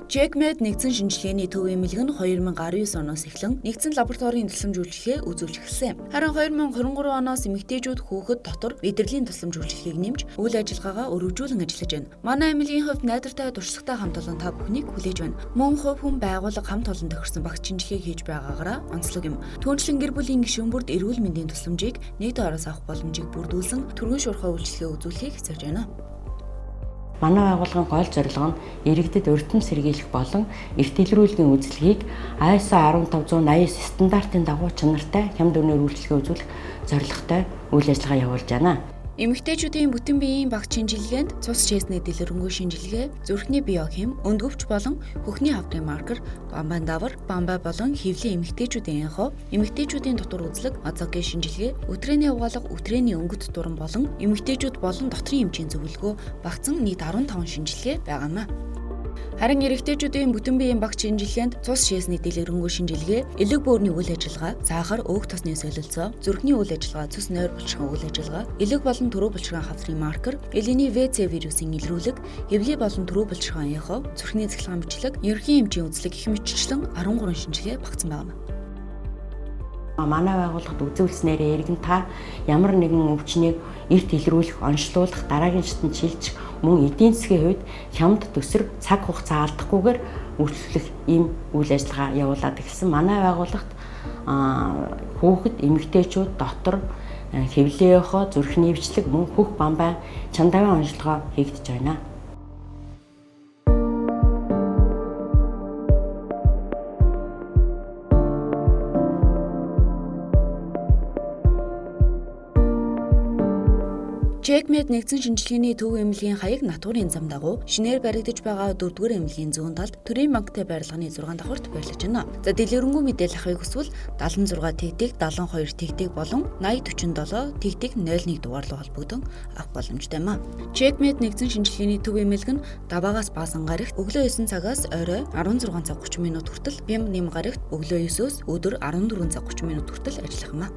JECMED нэгдсэн шинжилгээний төв эмнэлэг нь 2019 оноос эхлэн нэгдсэн лабораторийн тусламж үйлчилгээ үзүүлж эхэлсэн. Харин 2023 оноос эмэгтэйчүүд хүүхэд дотор мэдрэлийн тусламж үйлчилгээг нэмж үйл ажиллагаагаа өргөжүүлэн ажиллаж байна. Манай эмнэлгийн хувьд найдвартай туршлагатай хамт олон та бүхнийг хүлээж байна. Мөн хувь хүн байгууллага хамт олон тохирсон багц шинжилгээг хийж байгаагаараа онцлог юм. Түүнчлэн гэр бүлийн гишүүн бүрд эрүүл мэндийн тусламжийг нэг дээрээс авах боломжийг бүрдүүлсэн түргэн шуурхай үйлчилгээ үзүүлэхийг хүсэж байна. Манай байгууллагын гол зорилго нь иргэдэд урьдчилан сэргийлэх болон эрт илрүүлгийн үйлчилгээг ISO 15189 стандартын дагуу чанартай хямд үнээр үйлчилгээ үзүүлэх зорилготой үйл ажиллагаа явуулж байна. Эмэгтэйчүүдийн бүтэн биеийн багц шинжилгээнд цус чэсний дэлгэрэнгүй шинжилгээ, зүрхний биохим, өндгөвч болон хөхний хавдрын маркер, бамбайн давар, бамбай болон хөвлийн эмэгтэйчүүдийн инхо, эмэгтэйчүүдийн дотор үзлэг, азогийн шинжилгээ, өтрээний угаалга, өтрээний өнгөт дуран болон эмэгтэйчүүд болон дотрын эмчийн зөвлөгөө багцсан нийт 15 шинжилгээ байгаамаа. Харин эрэгтэйчүүдийн бүтэн биеийн багц шинжилгээнд цус шээсний дэлгэрэнгүй шинжилгээ, элэг бөөрийн үйл ажиллагаа, сахар, өг тосны солилцоо, зүрхний үйл ажиллагаа, цус нойр булчирхайн үйл ажиллагаа, элэг болон түрүү булчирхайн хавдрын маркер, элийн ВЦ вирусын илрүүлэг, хэвлий болон түрүү булчирхайн эхо, зүрхний цэцлэгаан бичлэг, ерөнхий эмчийн үзлэг гэх мэтчлэн 13 шинжилгээ багцсан байна. Манай байгууллагад үзүүлснээр иргэн та ямар нэгэн өвчнийг эрт илрүүлэх, онцлуулах, дараагийн шатанд шилжих, мөн эдийн засгийн хувьд хямд төсвөр цаг хугацаа алдахгүйгээр үйлчлэх ийм үйл ажиллагаа явуулаад эхэлсэн. Манай байгууллагт хүүхэд, эмэгтэйчүүд дотор хэвлээхоо, зүрхний эвчлэг, мөн хөх бамбай чандавын онцлогоо хийгдэж байна. JECMED нэгдсэн шинжилгээний төв эмнэлгийн хаяг натуурын зам дагуу шинээр баригдаж байгаа 4-р эмнэлгийн зүүн талд төрийн банктай барилганы 6 давхарт байрлаж байна. За дэлгэрэнгүй мэдээлэл авахыг хүсвэл 76 тэгтэг 72 тэгтэг болон 8047 тэгтэг 01 дугаар руу холбогдсон авах боломжтой юм а. JECMED нэгдсэн шинжилгээний төв эмнэлэг нь даваагаас баасан гарагт өглөө 9 цагаас орой 16 цаг 30 минут хүртэл, бям нэм гарагт өглөө 9-өөс өдөр 14 цаг 30 минут хүртэл ажиллах юм а.